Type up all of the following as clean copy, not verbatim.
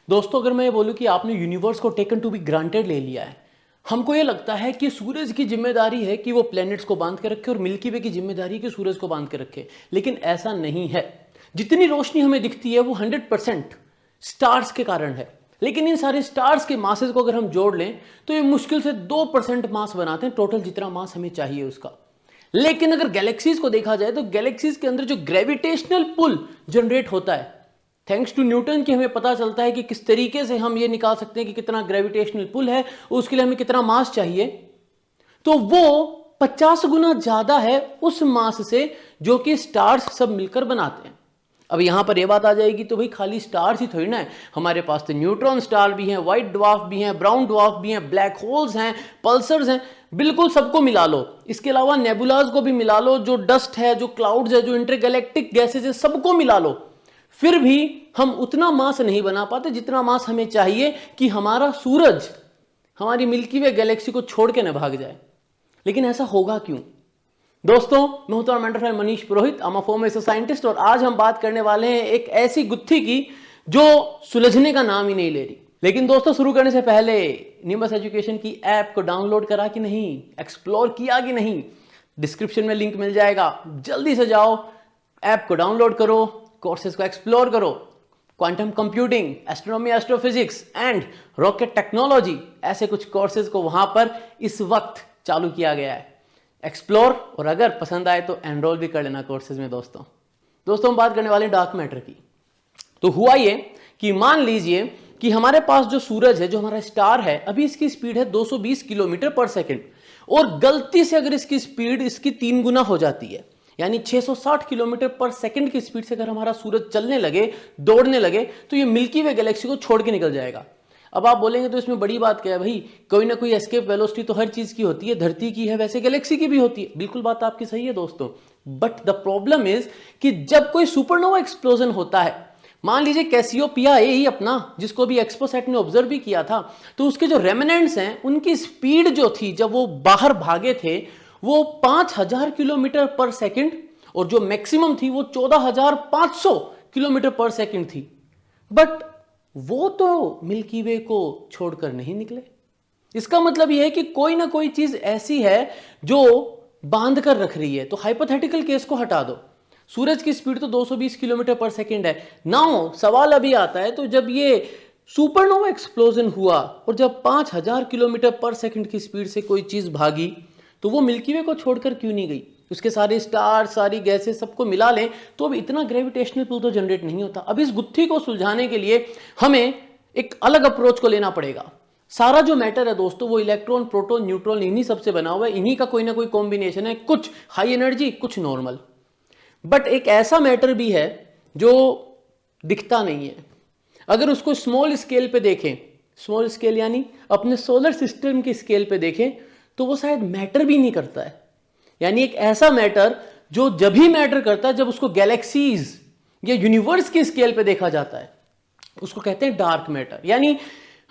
दोस्तों, अगर मैं ये बोलूं कि आपने यूनिवर्स को टेकन टू बी ग्रांटेड ले लिया है, हमको ये लगता है कि सूरज की जिम्मेदारी है कि वो प्लैनेट्स को बांध के रखे और मिल्की वे की जिम्मेदारी है कि सूरज को बांध के रखे। लेकिन ऐसा नहीं है। जितनी रोशनी हमें दिखती है वो 100% स्टार्स के कारण है। लेकिन इन सारे स्टार्स के मासेस को अगर हम जोड़ लें तो ये मुश्किल से 2% मास बनाते हैं, टोटल जितना मास हमें चाहिए उसका। लेकिन अगर गैलेक्सीज को देखा जाए तो गैलेक्सीज के अंदर जो ग्रेविटेशनल पुल जनरेट होता है, थैंक्स टू न्यूटन की हमें पता चलता है कि किस तरीके से हम ये निकाल सकते हैं कि कितना ग्रेविटेशनल पुल है, उसके लिए हमें कितना मास चाहिए। तो वो 50 गुना ज्यादा है उस मास से जो कि स्टार्स सब मिलकर बनाते हैं। अब यहां पर ये बात आ जाएगी तो भाई खाली स्टार्स ही थोड़ी ना है, हमारे पास तो न्यूट्रॉन स्टार भी हैं, व्हाइट ड्वार्फ भी हैं, ब्राउन ड्वार्फ भी हैं, ब्लैक होल्स हैं, पल्सर्स हैं। बिल्कुल सबको मिला लो। इसके अलावा नेबुलाज को भी मिला लो, जो डस्ट है, जो क्लाउड्स है, जो इंटरगैलेक्टिक गैसेज है, सबको मिला लो, फिर भी हम उतना मास नहीं बना पाते जितना मास हमें चाहिए कि हमारा सूरज हमारी मिल्की वे गैलेक्सी को छोड़ के न भाग जाए। लेकिन ऐसा होगा क्यों? दोस्तों, मैं हूं तुम्हारा mentor friend Manish Purohit, I am a former scientist, और आज हम बात करने वाले हैं एक ऐसी गुत्थी की जो सुलझने का नाम ही नहीं ले रही। लेकिन दोस्तों, शुरू करने से पहले निम्बस एजुकेशन की ऐप को डाउनलोड करा कि नहीं, एक्सप्लोर किया कि नहीं, डिस्क्रिप्शन में लिंक मिल जाएगा, जल्दी से जाओ, ऐप को डाउनलोड करो, कोर्सेज को एक्सप्लोर करो। Quantum computing, astronomy, astrophysics and rocket technology, ऐसे कुछ कोर्सेज को वहां पर इस वक्त चालू किया गया है। एक्सप्लोर, और अगर पसंद आए तो एनरोल भी कर लेना कोर्सेज में। दोस्तों हम बात करने वाले डार्क मैटर की। तो हुआ ये कि मान लीजिए कि हमारे पास जो सूरज है, जो हमारा स्टार है, अभी इसकी स्पीड है 220 किलोमीटर पर सेकेंड, और गलती से अगर इसकी स्पीड इसकी 3 गुना हो जाती है, यानी 660 किलोमीटर पर सेकंड की स्पीड से अगर हमारा सूरज चलने लगे, दौड़ने लगे, तो ये मिल्की वे गैलेक्सी को छोड़ के निकल जाएगा। अब आप बोलेंगे तो इसमें बड़ी बात क्या है भाई, कोई ना कोई एस्केप वेलोसिटी तो हर चीज की होती है, धरती की है वैसे गैलेक्सी की भी होती है। बिल्कुल बात आपकी सही है दोस्तों, बट द प्रॉब्लम इज कि जब कोई सुपरनोवा एक्सप्लोजन होता है, मान लीजिए कैसियोपिया ए ही अपना, जिसको भी एक्सपोसेट ने ऑब्जर्व भी किया था, तो उसके जो रेमिनेंट्स हैं उनकी स्पीड जो थी जब वो बाहर भागे थे वो 5000 किलोमीटर पर सेकंड, और जो मैक्सिमम थी वो 14500 किलोमीटर पर सेकंड थी। बट वो तो मिल्की वे को छोड़कर नहीं निकले। इसका मतलब यह है कि कोई ना कोई चीज ऐसी है जो बांध कर रख रही है। तो हाइपोथेटिकल केस को हटा दो, सूरज की स्पीड तो 220 किलोमीटर पर सेकंड है। नाउ सवाल अभी आता है, तो जब ये सुपरनोवा एक्सप्लोजन हुआ और जब 5000 किलोमीटर पर सेकंड की स्पीड से कोई चीज भागी, तो वो मिल्की वे को छोड़कर क्यों नहीं गई? उसके सारे स्टार, सारी गैसेस, सबको मिला लें तो अब इतना ग्रेविटेशनल पुल तो जनरेट नहीं होता। अब इस गुत्थी को सुलझाने के लिए हमें एक अलग अप्रोच को लेना पड़ेगा। सारा जो मैटर है दोस्तों वो इलेक्ट्रॉन, प्रोटॉन, न्यूट्रॉन, इन्हीं सबसे बना हुआ है, इन्हीं का कोई ना कोई कॉम्बिनेशन है, कुछ हाई एनर्जी, कुछ नॉर्मल। बट एक ऐसा मैटर भी है जो दिखता नहीं है। अगर उसको स्मॉल स्केल पे देखें, स्मॉल स्केल यानी अपने सोलर सिस्टम की स्केल पे देखें, तो वो शायद मैटर भी नहीं करता है। यानी एक ऐसा मैटर जो जब भी मैटर करता है जब उसको गैलेक्सीज या यूनिवर्स की स्केल पे देखा जाता है, उसको कहते हैं डार्क मैटर। यानी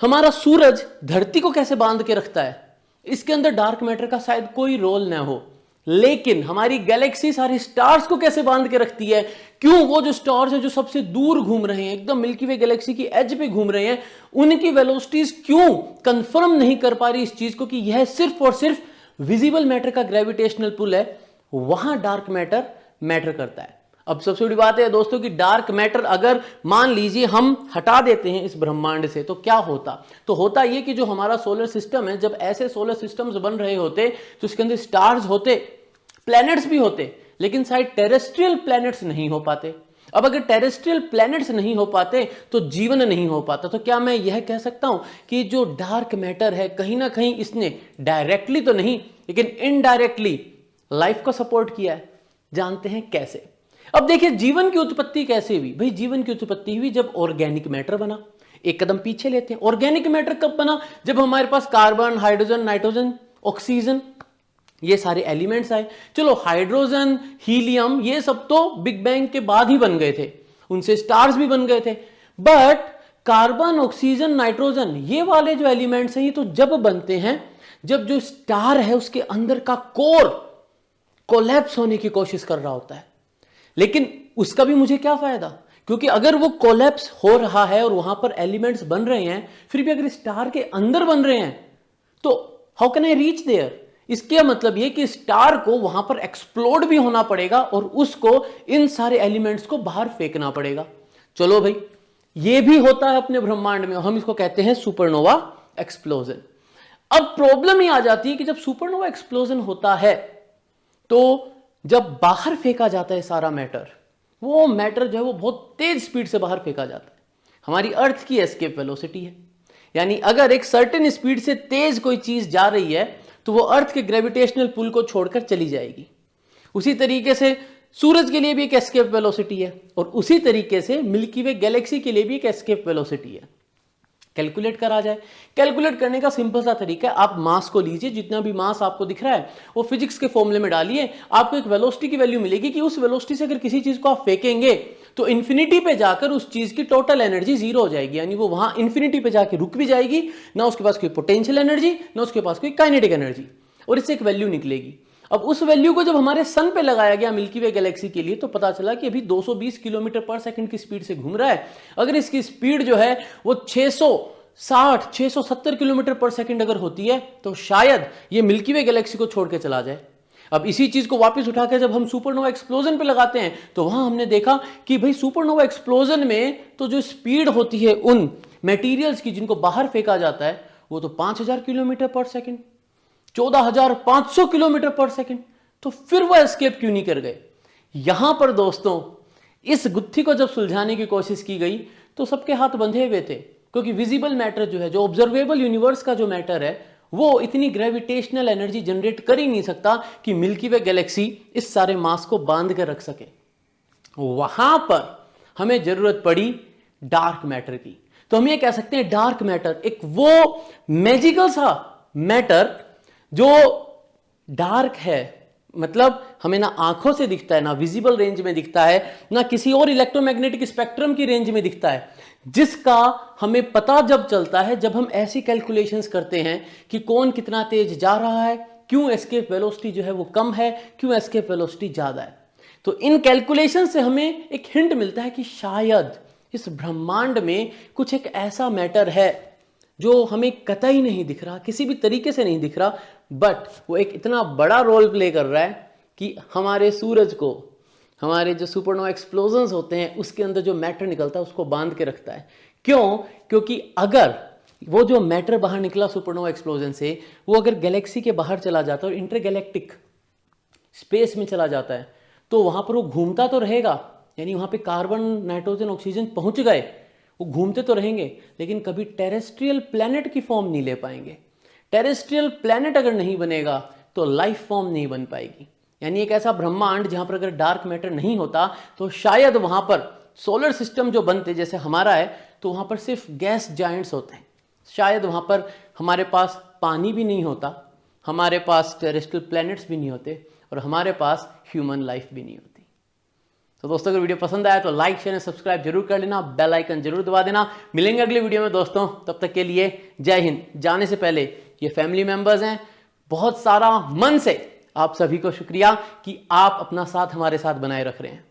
हमारा सूरज धरती को कैसे बांध के रखता है, इसके अंदर डार्क मैटर का शायद कोई रोल ना हो, लेकिन हमारी गैलेक्सी सारी स्टार्स को कैसे बांध के रखती है। क्यों? वो जो स्टार्स है जो सबसे दूर घूम रहे हैं, एकदम मिल्की वे गैलेक्सी की एज पे घूम रहे हैं, उनकी वेलोसिटीज क्यों कंफर्म नहीं कर पा रही इस चीज को कि यह सिर्फ और सिर्फ विजिबल मैटर का ग्रेविटेशनल पुल है, वहां डार्क मैटर मैटर करता है। अब सबसे बड़ी बात है दोस्तों कि डार्क मैटर अगर मान लीजिए हम हटा देते हैं इस ब्रह्मांड से, तो क्या होता? तो होता यह कि जो हमारा सोलर सिस्टम है, जब ऐसे सोलर सिस्टम्स बन रहे होते तो उसके अंदर स्टार्स होते, प्लैनेट्स भी होते, लेकिन शायद टेरेस्ट्रियल प्लैनेट्स नहीं हो पाते। अब अगर टेरेस्ट्रियल प्लैनेट्स नहीं हो पाते तो जीवन नहीं हो पाता। तो क्या मैं यह कह सकता हूं कि जो डार्क मैटर है कहीं ना कहीं इसने डायरेक्टली तो नहीं लेकिन इनडायरेक्टली लाइफ को सपोर्ट किया है? जानते हैं कैसे। अब देखिए जीवन की उत्पत्ति कैसे हुई। भाई जीवन की उत्पत्ति हुई जब ऑर्गेनिक मैटर बना। एक कदम पीछे लेते हैं, ऑर्गेनिक मैटर कब बना? जब हमारे पास कार्बन, हाइड्रोजन, नाइट्रोजन, ऑक्सीजन, ये सारे एलिमेंट्स आए। चलो हाइड्रोजन, हीलियम, ये सब तो बिग बैंग के बाद ही बन गए थे, उनसे स्टार्स भी बन गए थे। बट कार्बन, ऑक्सीजन, नाइट्रोजन, ये वाले जो एलिमेंट्स हैं ये तो जब बनते हैं जब जो स्टार है उसके अंदर का कोर कोलैप्स होने की कोशिश कर रहा होता है। लेकिन उसका भी मुझे क्या फायदा क्योंकि अगर वो कोलैप्स हो रहा है और वहां पर एलिमेंट्स बन रहे हैं, फिर भी अगर स्टार के अंदर बन रहे हैं, तो how can I reach there? इसका मतलब ये कि स्टार को वहां पर एक्सप्लोड भी होना पड़ेगा और उसको इन सारे एलिमेंट्स को बाहर फेंकना पड़ेगा। चलो भाई, ये भी होता है अपने ब्रह्मांड में, हम इसको कहते हैं सुपरनोवा एक्सप्लोजन। अब प्रॉब्लम ये आ जाती है कि जब सुपरनोवा एक्सप्लोजन होता है, तो जब बाहर फेंका जाता है सारा मैटर, वो मैटर जो है वो बहुत तेज स्पीड से बाहर फेंका जाता है। हमारी अर्थ की एस्केप वेलोसिटी है, यानी अगर एक सर्टेन स्पीड से तेज कोई चीज जा रही है तो वो अर्थ के ग्रेविटेशनल पुल को छोड़कर चली जाएगी। उसी तरीके से सूरज के लिए भी एक एस्केप वेलोसिटी है और उसी तरीके से मिल्की वे गैलेक्सी के लिए भी एक एस्केप वेलोसिटी है। कैलकुलेट करा जाए, कैलकुलेट करने का सिंपल सा तरीका है, आप मास को लीजिए, जितना भी मास आपको दिख रहा है वो फिजिक्स के फॉर्मूले में डालिए, आपको एक वेलोसिटी की वैल्यू मिलेगी कि उस वेलोसिटी से अगर किसी चीज को आप फेंकेंगे तो इन्फिनिटी पे जाकर उस चीज की टोटल एनर्जी जीरो हो जाएगी, यानी वो वहां इन्फिनिटी पे जाके रुक भी जाएगी, ना उसके पास कोई पोटेंशियल एनर्जी ना उसके पास कोई काइनेटिक एनर्जी, और इससे एक वैल्यू निकलेगी। अब उस वैल्यू को जब हमारे सन पे लगाया गया मिल्की वे गैलेक्सी के लिए, तो पता चला कि अभी 220 किलोमीटर पर सेकंड की स्पीड से घूम रहा है। अगर इसकी स्पीड जो है वो 670 किलोमीटर पर सेकंड अगर होती है तो शायद ये मिल्की वे गैलेक्सी को छोड़ के चला जाए। अब इसी चीज को वापस उठा के जब हम सुपरनोवा एक्सप्लोजन पे लगाते हैं तो वहां हमने देखा कि भाई सुपरनोवा एक्सप्लोजन में तो जो स्पीड होती है उन मटेरियल्स की जिनको बाहर फेंका जाता है वो तो 5000 किलोमीटर पर सेकंड, 14500 किलोमीटर पर सेकंड। तो फिर वह एस्केप क्यों नहीं कर गए? यहां पर दोस्तों इस गुत्थी को जब सुलझाने की कोशिश की गई तो सबके हाथ बंधे हुए थे, क्योंकि विजिबल मैटर जो है, जो ऑब्जर्वेबल यूनिवर्स का जो मैटर है, वो इतनी ग्रेविटेशनल एनर्जी जनरेट कर ही नहीं सकता कि मिल्की वे गैलेक्सी इस सारे मास को बांध कर रख सके। वहां पर हमें जरूरत पड़ी डार्क मैटर की। तो हम ये कह सकते हैं डार्क मैटर एक वो मैजिकल सा मैटर जो डार्क है, मतलब हमें ना आंखों से दिखता है, ना विजिबल रेंज में दिखता है, ना किसी और इलेक्ट्रोमैग्नेटिक स्पेक्ट्रम की रेंज में दिखता है, जिसका हमें पता जब चलता है जब हम ऐसी कैलकुलेशंस करते हैं कि कौन कितना तेज जा रहा है, क्यों एस्केप वेलोसिटी जो है वो कम है, क्यों एस्केप वेलोसिटी ज्यादा है। तो इन कैलकुलेशन से हमें एक हिंट मिलता है कि शायद इस ब्रह्मांड में कुछ एक ऐसा मैटर है जो हमें कतई नहीं दिख रहा, किसी भी तरीके से नहीं दिख रहा, बट वो एक इतना बड़ा रोल प्ले कर रहा है कि हमारे सूरज को, हमारे जो सुपरनोवा एक्सप्लोजन्स होते हैं उसके अंदर जो मैटर निकलता है उसको बांध के रखता है। क्यों? क्योंकि अगर वो जो मैटर बाहर निकला सुपरनोवा एक्सप्लोजन से, वो अगर गैलेक्सी के बाहर चला जाता है और इंटरगैलेक्टिक स्पेस में चला जाता है, तो वहां पर वो घूमता तो रहेगा, यानी वहां पे कार्बन नाइट्रोजन ऑक्सीजन पहुंच गए, वो घूमते तो रहेंगे, लेकिन कभी टेरेस्ट्रियल प्लैनेट की फॉर्म नहीं ले पाएंगे। टेरेस्ट्रियल प्लैनेट अगर नहीं बनेगा तो लाइफ फॉर्म नहीं बन पाएगी। यानी एक ऐसा ब्रह्मांड जहां पर अगर डार्क मैटर नहीं होता तो शायद वहां पर सोलर सिस्टम जो बनते जैसे हमारा है, तो वहां पर सिर्फ गैस जाइंट्स होते हैं। शायद वहां पर हमारे पास पानी भी नहीं होता, हमारे पास टेरेस्ट्रियल प्लैनेट्स भी नहीं होते, और हमारे पास ह्यूमन लाइफ भी नहीं होती। तो दोस्तों अगर वीडियो पसंद आया तो लाइक शेयर सब्सक्राइब जरूर कर लेना, बेल आइकन जरूर दबा देना। मिलेंगे अगले वीडियो में दोस्तों, तब तक के लिए जय हिंद। जाने से पहले ये फैमिली मेंबर्स हैं, बहुत सारा मन से आप सभी को शुक्रिया कि आप अपना साथ हमारे साथ बनाए रख रहे हैं।